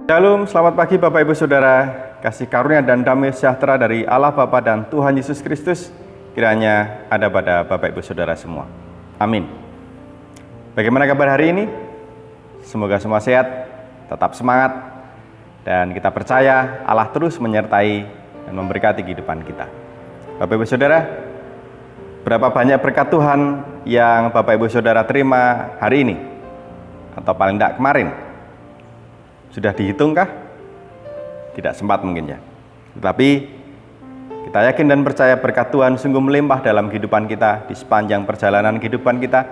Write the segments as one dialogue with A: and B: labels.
A: Shalom, selamat pagi Bapak Ibu Saudara. Kasih karunia dan damai sejahtera dari Allah Bapa dan Tuhan Yesus Kristus kiranya ada pada Bapak Ibu Saudara semua. Amin. Bagaimana kabar hari ini? Semoga semua sehat, tetap semangat, dan kita percaya Allah terus menyertai dan memberkati kehidupan kita. Bapak Ibu Saudara, berapa banyak berkat Tuhan yang Bapak Ibu Saudara terima hari ini? Atau paling tidak kemarin? Sudah dihitungkah? Tidak sempat mungkin ya. Tetapi kita yakin dan percaya berkat Tuhan sungguh melimpah dalam kehidupan kita di sepanjang perjalanan kehidupan kita.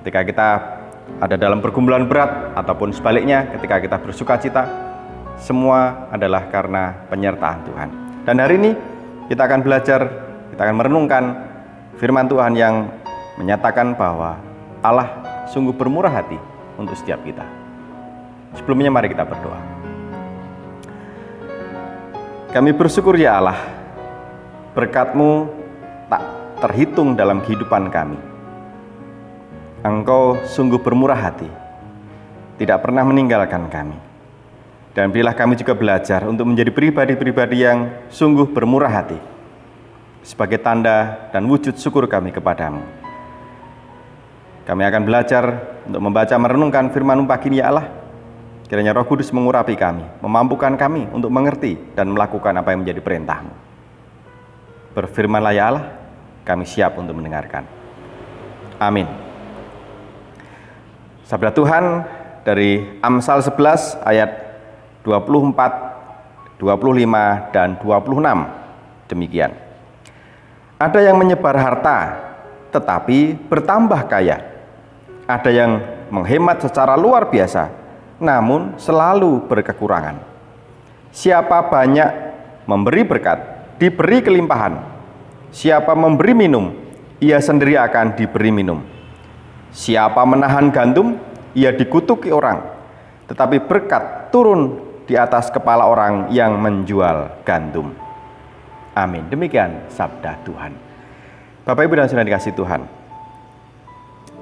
A: Ketika kita ada dalam pergumulan berat ataupun sebaliknya ketika kita bersuka cita, semua adalah karena penyertaan Tuhan. Dan hari ini kita akan belajar, kita akan merenungkan firman Tuhan yang menyatakan bahwa Allah sungguh bermurah hati untuk setiap kita. Sebelumnya mari kita berdoa. Kami bersyukur ya Allah, berkat-Mu tak terhitung dalam kehidupan kami. Engkau sungguh bermurah hati, tidak pernah meninggalkan kami. Dan berilah kami juga belajar untuk menjadi pribadi-pribadi yang sungguh bermurah hati, sebagai tanda dan wujud syukur kami kepadamu. Kami akan belajar untuk membaca merenungkan firman-Mu pagi ini ya Allah. Kiranya Roh Kudus mengurapi kami, memampukan kami untuk mengerti dan melakukan apa yang menjadi perintah-Mu. Berfirmanlah ya Allah, kami siap untuk mendengarkan. Amin. Sabda Tuhan dari Amsal 11 ayat 24, 25, dan 26. Demikian. Ada yang menyebar harta, tetapi bertambah kaya. Ada yang menghemat secara luar biasa, namun selalu berkekurangan. Siapa banyak memberi berkat, diberi kelimpahan. Siapa memberi minum, ia sendiri akan diberi minum. Siapa menahan gandum, ia dikutuki orang. Tetapi berkat turun di atas kepala orang yang menjual gandum. Amin. Demikian sabda Tuhan. Bapak Ibu dan Saudara dikasih Tuhan,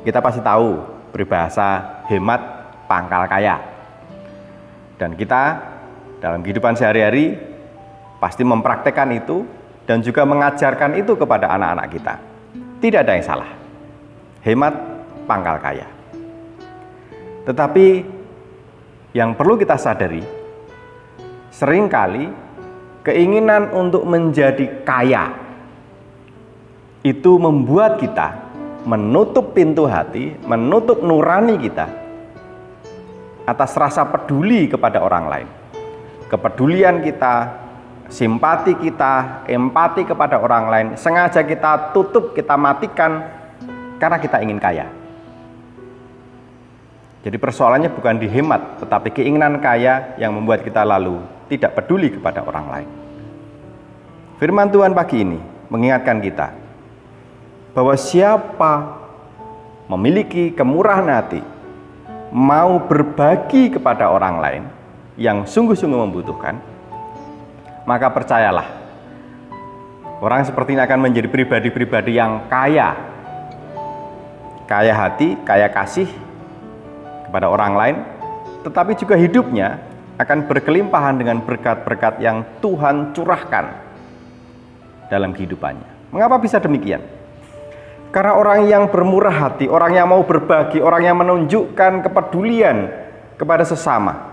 A: kita pasti tahu peribahasa hemat pangkal kaya. Dan kita dalam kehidupan sehari-hari pasti mempraktekkan itu dan juga mengajarkan itu kepada anak-anak kita. Tidak ada yang salah. Hemat pangkal kaya. Tetapi yang perlu kita sadari, seringkali keinginan untuk menjadi kaya itu membuat kita menutup pintu hati, menutup nurani kita atas rasa peduli kepada orang lain. Kepedulian kita, simpati kita, empati kepada orang lain sengaja kita tutup, kita matikan karena kita ingin kaya. Jadi persoalannya bukan dihemat, tetapi keinginan kaya yang membuat kita lalu tidak peduli kepada orang lain. Firman Tuhan pagi ini mengingatkan kita bahwa siapa memiliki kemurahan hati, mau berbagi kepada orang lain yang sungguh-sungguh membutuhkan, maka percayalah, orang seperti ini akan menjadi pribadi-pribadi yang kaya. Kaya hati, kaya kasih kepada orang lain, tetapi juga hidupnya akan berkelimpahan dengan berkat-berkat yang Tuhan curahkan dalam kehidupannya. Mengapa bisa demikian? Karena orang yang bermurah hati, orang yang mau berbagi, orang yang menunjukkan kepedulian kepada sesama,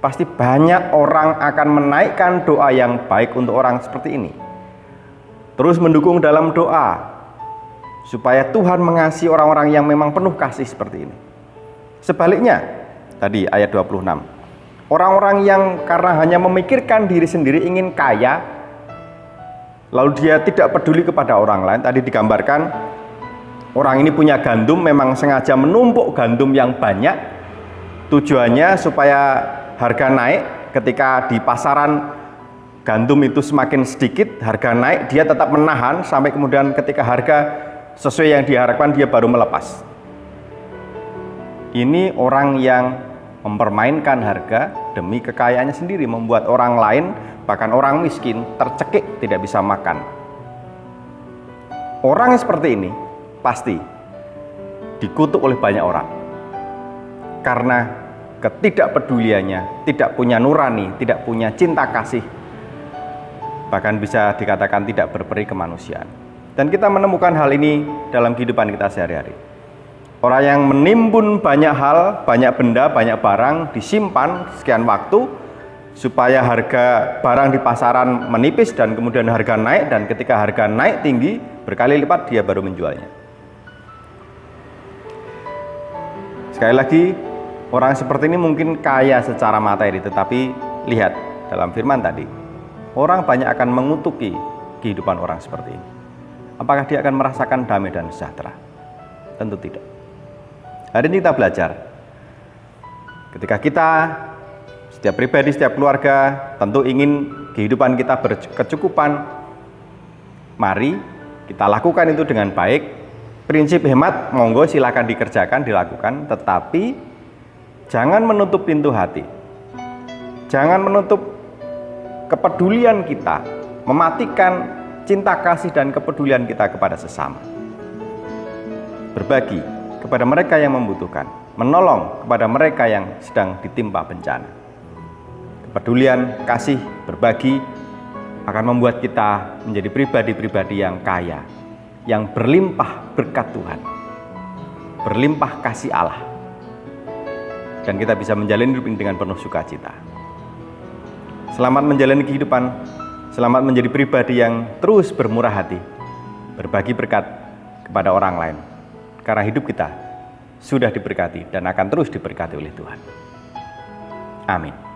A: pasti banyak orang akan menaikkan doa yang baik untuk orang seperti ini. Terus mendukung dalam doa, supaya Tuhan mengasihi orang-orang yang memang penuh kasih seperti ini. Sebaliknya, tadi ayat 26, orang-orang yang karena hanya memikirkan diri sendiri ingin kaya, lalu dia tidak peduli kepada orang lain. Tadi digambarkan orang ini punya gandum, memang sengaja menumpuk gandum yang banyak, tujuannya supaya harga naik. Ketika di pasaran gandum itu semakin sedikit, harga naik, dia tetap menahan sampai kemudian ketika harga sesuai yang diharapkan dia baru melepas. Ini orang yang mempermainkan harga demi kekayaannya sendiri, membuat orang lain, bahkan orang miskin, tercekik, tidak bisa makan. Orang seperti ini pasti dikutuk oleh banyak orang, karena ketidakpeduliannya, tidak punya nurani, tidak punya cinta kasih, bahkan bisa dikatakan tidak berperi kemanusiaan. Dan kita menemukan hal ini dalam kehidupan kita sehari-hari. Orang yang menimbun banyak hal, banyak benda, banyak barang, disimpan sekian waktu, supaya harga barang di pasaran menipis dan kemudian harga naik, dan ketika harga naik tinggi, berkali lipat dia baru menjualnya. Sekali lagi, orang seperti ini mungkin kaya secara materi, tetapi lihat dalam firman tadi, orang banyak akan mengutuki kehidupan orang seperti ini. Apakah dia akan merasakan damai dan sejahtera? Tentu tidak. Hari ini kita belajar, ketika kita, setiap pribadi, setiap keluarga tentu ingin kehidupan kita berkecukupan, mari kita lakukan itu dengan baik. Prinsip hemat, monggo silakan dikerjakan, dilakukan, tetapi jangan menutup pintu hati. Jangan menutup kepedulian kita, mematikan cinta kasih dan kepedulian kita kepada sesama. Berbagi kepada mereka yang membutuhkan, menolong kepada mereka yang sedang ditimpa bencana. Kepedulian, kasih, berbagi akan membuat kita menjadi pribadi-pribadi yang kaya, yang berlimpah berkat Tuhan, berlimpah kasih Allah, dan kita bisa menjalani hidup ini dengan penuh sukacita. Selamat menjalani kehidupan, selamat menjadi pribadi yang terus bermurah hati, berbagi berkat kepada orang lain, karena hidup kita sudah diberkati dan akan terus diberkati oleh Tuhan. Amin.